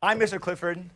I'm Mr. Clifford,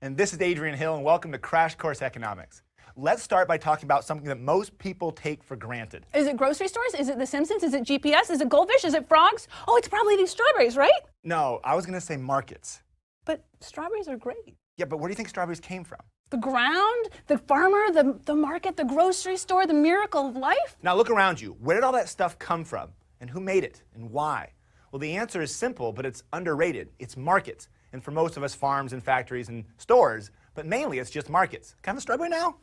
and this is Adrian Hill, and welcome to Crash Course Economics. Let's start by talking about something that most people take for granted. Is it grocery stores? Is it The Simpsons? Is it GPS? Is it goldfish? Is it frogs? Oh, it's probably these strawberries, right? No, I was going to say markets. But strawberries are great. Yeah, but where do you think strawberries came from? The ground, the farmer, the market, the grocery store, the miracle of life? Now look around you. Where did all that stuff come from? And who made it? And why? Well, the answer is simple, but it's underrated. It's markets. And for most of us, farms and factories and stores. But mainly, it's just markets. Can I have a strawberry now?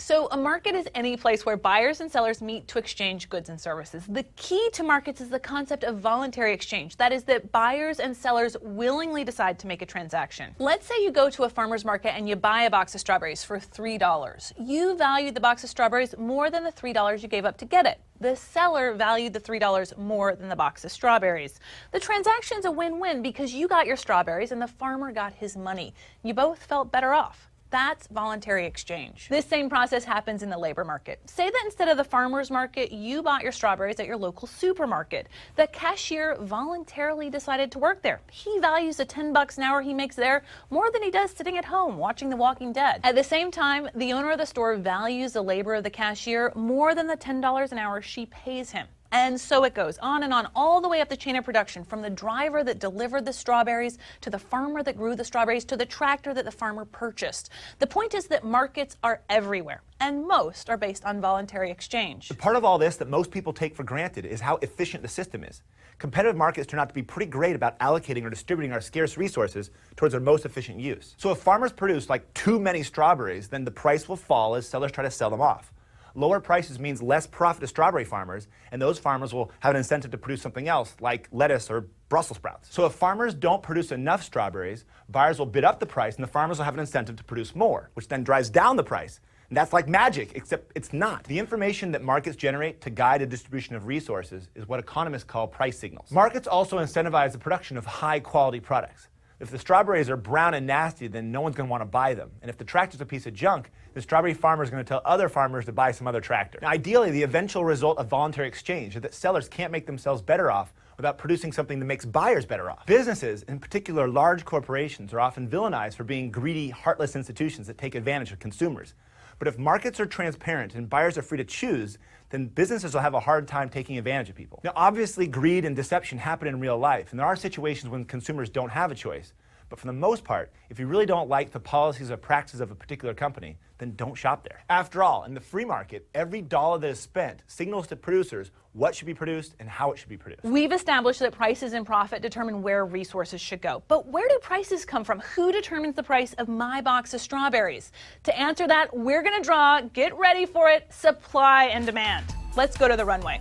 So a market is any place where buyers and sellers meet to exchange goods and services. The key to markets is the concept of voluntary exchange. That is that buyers and sellers willingly decide to make a transaction. Let's say you go to a farmer's market and you buy a box of strawberries for $3. You value the box of strawberries more than the $3 you gave up to get it. The seller valued the $3 more than the box of strawberries. The transaction's a win-win because you got your strawberries and the farmer got his money. You both felt better off. That's voluntary exchange. This same process happens in the labor market. Say that instead of the farmer's market, you bought your strawberries at your local supermarket. The cashier voluntarily decided to work there. He values the $10 an hour he makes there more than he does sitting at home watching The Walking Dead. At the same time, the owner of the store values the labor of the cashier more than the $10 an hour she pays him. And so it goes on and on, all the way up the chain of production, from the driver that delivered the strawberries to the farmer that grew the strawberries to the tractor that the farmer purchased. The point is that markets are everywhere, and most are based on voluntary exchange. The part of all this that most people take for granted is how efficient the system is. Competitive markets turn out to be pretty great about allocating or distributing our scarce resources towards their most efficient use. So if farmers produce like too many strawberries, then the price will fall as sellers try to sell them off. Lower prices means less profit to strawberry farmers, and those farmers will have an incentive to produce something else, like lettuce or Brussels sprouts. So if farmers don't produce enough strawberries, buyers will bid up the price, and the farmers will have an incentive to produce more, which then drives down the price. And that's like magic, except it's not. The information that markets generate to guide a distribution of resources is what economists call price signals. Markets also incentivize the production of high-quality products. If the strawberries are brown and nasty, then no one's going to want to buy them. And if the tractor's a piece of junk, the strawberry farmer is going to tell other farmers to buy some other tractor. Now, ideally, the eventual result of voluntary exchange is that sellers can't make themselves better off without producing something that makes buyers better off. Businesses, in particular large corporations, are often villainized for being greedy, heartless institutions that take advantage of consumers. But if markets are transparent and buyers are free to choose, then businesses will have a hard time taking advantage of people. Now, obviously, greed and deception happen in real life, and there are situations when consumers don't have a choice. But for the most part, if you really don't like the policies or practices of a particular company, then don't shop there. After all, in the free market, every dollar that is spent signals to producers what should be produced and how it should be produced. We've established that prices and profit determine where resources should go. But where do prices come from? Who determines the price of my box of strawberries? To answer that, we're going to draw, get ready for it, supply and demand. Let's go to the runway.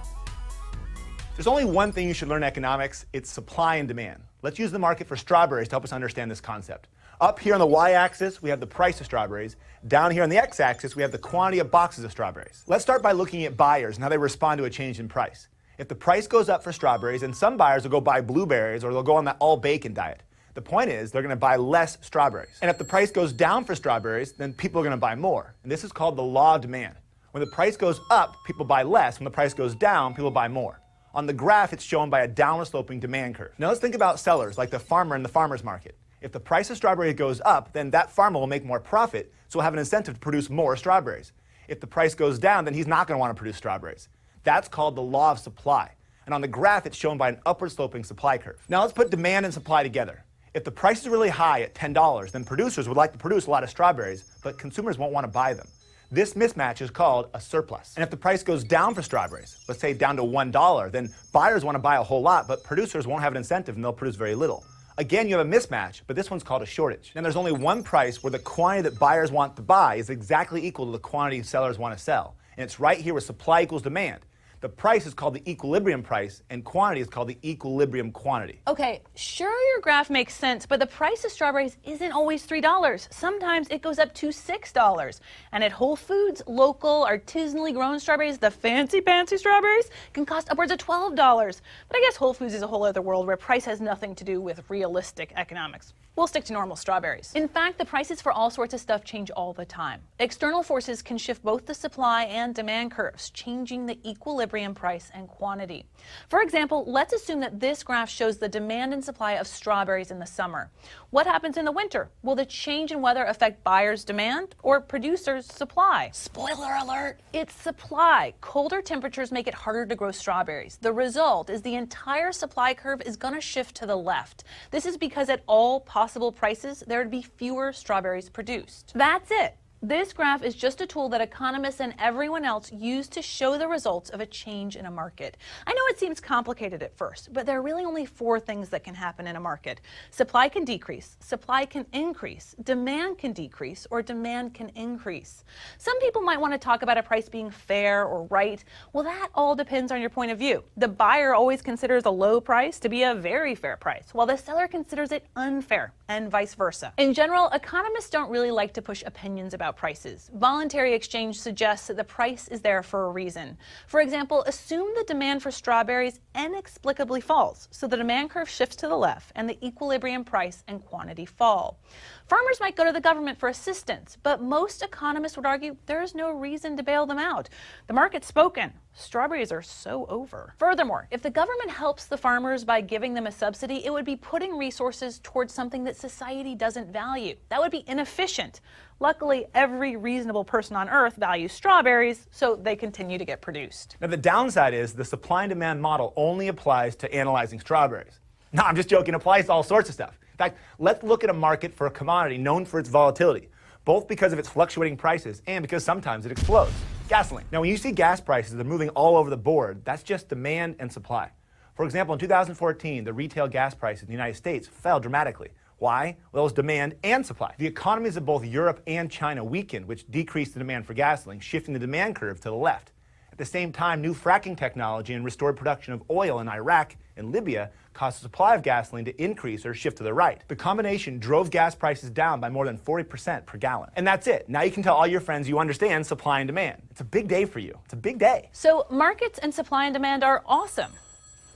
There's only one thing you should learn in economics. It's supply and demand. Let's use the market for strawberries to help us understand this concept. Up here on the y-axis, we have the price of strawberries. Down here on the x-axis, we have the quantity of boxes of strawberries. Let's start by looking at buyers and how they respond to a change in price. If the price goes up for strawberries, then some buyers will go buy blueberries or they'll go on that all-bacon diet. The point is, they're going to buy less strawberries. And if the price goes down for strawberries, then people are going to buy more. And this is called the law of demand. When the price goes up, people buy less. When the price goes down, people buy more. On the graph, it's shown by a downward-sloping demand curve. Now let's think about sellers, like the farmer in the farmer's market. If the price of strawberries goes up, then that farmer will make more profit, so he'll have an incentive to produce more strawberries. If the price goes down, then he's not going to want to produce strawberries. That's called the law of supply. And on the graph, it's shown by an upward-sloping supply curve. Now let's put demand and supply together. If the price is really high at $10, then producers would like to produce a lot of strawberries, but consumers won't want to buy them. This mismatch is called a surplus. And if the price goes down for strawberries, let's say down to $1, then buyers want to buy a whole lot, but producers won't have an incentive and they'll produce very little. Again, you have a mismatch, but this one's called a shortage. And there's only one price where the quantity that buyers want to buy is exactly equal to the quantity sellers want to sell. And it's right here where supply equals demand. The price is called the equilibrium price, and quantity is called the equilibrium quantity. Okay, sure your graph makes sense, but the price of strawberries isn't always $3. Sometimes it goes up to $6. And at Whole Foods, local, artisanally grown strawberries, the fancy strawberries, can cost upwards of $12. But I guess Whole Foods is a whole other world where price has nothing to do with realistic economics. We'll stick to normal strawberries. In fact, the prices for all sorts of stuff change all the time. External forces can shift both the supply and demand curves, changing the equilibrium price and quantity. For example, let's assume that this graph shows the demand and supply of strawberries in the summer. What happens in the winter? Will the change in weather affect buyers' demand or producers' supply? Spoiler alert, it's supply. Colder temperatures make it harder to grow strawberries. The result is the entire supply curve is going to shift to the left. This is because at all possible prices, there would be fewer strawberries produced. That's it. This graph is just a tool that economists and everyone else use to show the results of a change in a market. I know it seems complicated at first, but there are really only 4 things that can happen in a market. Supply can decrease, supply can increase, demand can decrease, or demand can increase. Some people might want to talk about a price being fair or right. Well, that all depends on your point of view. The buyer always considers a low price to be a very fair price, while the seller considers it unfair, and vice versa. In general, economists don't really like to push opinions about prices. Voluntary exchange suggests that the price is there for a reason. For example, assume the demand for strawberries inexplicably falls, so the demand curve shifts to the left and the equilibrium price and quantity fall. Farmers might go to the government for assistance, but most economists would argue there is no reason to bail them out. The market's spoken. Strawberries are so over. Furthermore, if the government helps the farmers by giving them a subsidy, it would be putting resources towards something that society doesn't value. That would be inefficient. Luckily, every reasonable person on Earth values strawberries, so they continue to get produced. Now, the downside is the supply and demand model only applies to analyzing strawberries. No, I'm just joking. It applies to all sorts of stuff. In fact, let's look at a market for a commodity known for its volatility, both because of its fluctuating prices and because sometimes it explodes. Gasoline. Now, when you see gas prices, they're moving all over the board. That's just demand and supply. For example, in 2014, the retail gas prices in the United States fell dramatically. Why? Well, it was demand and supply. The economies of both Europe and China weakened, which decreased the demand for gasoline, shifting the demand curve to the left. At the same time, new fracking technology and restored production of oil in Iraq and Libya caused the supply of gasoline to increase or shift to the right. The combination drove gas prices down by more than 40% per gallon. And that's it. Now you can tell all your friends you understand supply and demand. It's a big day for you. It's a big day. So markets and supply and demand are awesome.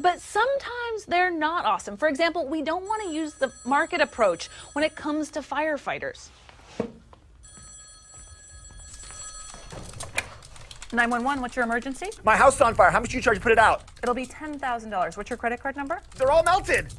But sometimes they're not awesome. For example, we don't want to use the market approach when it comes to firefighters. 911, what's your emergency? My house is on fire. How much do you charge to put it out? It'll be $10,000. What's your credit card number? They're all melted.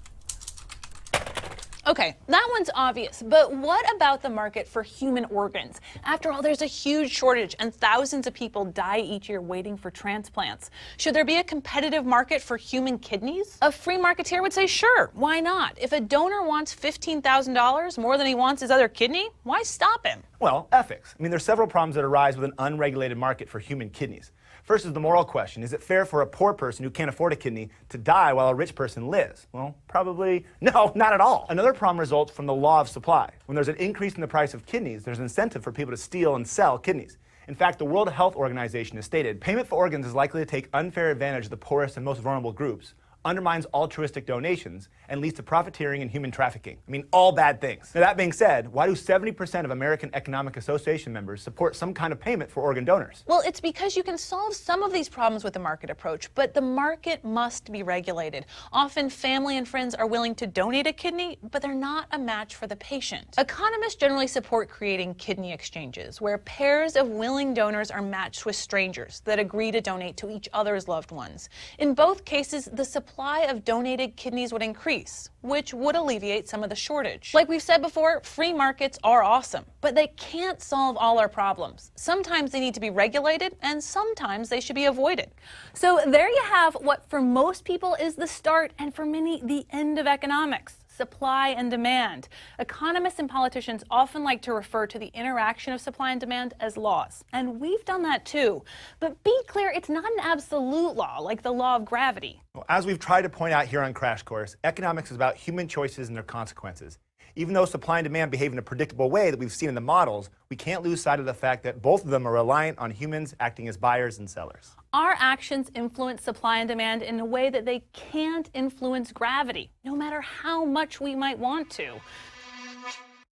Okay, that one's obvious, but what about the market for human organs? After all, there's a huge shortage and thousands of people die each year waiting for transplants. Should there be a competitive market for human kidneys? A free marketeer would say, sure, why not? If a donor wants $15,000 more than he wants his other kidney, why stop him? Well, ethics. I mean, there's several problems that arise with an unregulated market for human kidneys. First is the moral question. Is it fair for a poor person who can't afford a kidney to die while a rich person lives? Well, probably no, not at all. Another problem results from the law of supply. When there's an increase in the price of kidneys, there's an incentive for people to steal and sell kidneys. In fact, the World Health Organization has stated payment for organs is likely to take unfair advantage of the poorest and most vulnerable groups, undermines altruistic donations, and leads to profiteering and human trafficking. I mean, all bad things. Now, that being said, why do 70% of American Economic Association members support some kind of payment for organ donors? Well, it's because you can solve some of these problems with the market approach, but the market must be regulated. Often, family and friends are willing to donate a kidney, but they're not a match for the patient. Economists generally support creating kidney exchanges, where pairs of willing donors are matched with strangers that agree to donate to each other's loved ones. In both cases, the supply of donated kidneys would increase, which would alleviate some of the shortage. Like we've said before, free markets are awesome, but they can't solve all our problems. Sometimes they need to be regulated, and sometimes they should be avoided. So there you have what for most people is the start, and for many, the end of economics. Supply and demand. Economists and politicians often like to refer to the interaction of supply and demand as laws, and we've done that too. But be clear, it's not an absolute law like the law of gravity. Well, as we've tried to point out here on Crash Course, economics is about human choices and their consequences. Even though supply and demand behave in a predictable way that we've seen in the models, we can't lose sight of the fact that both of them are reliant on humans acting as buyers and sellers. Our actions influence supply and demand in a way that they can't influence gravity, no matter how much we might want to.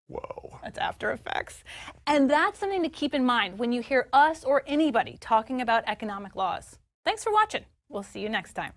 Whoa. That's After Effects. And that's something to keep in mind when you hear us or anybody talking about economic laws. Thanks for watching. We'll see you next time.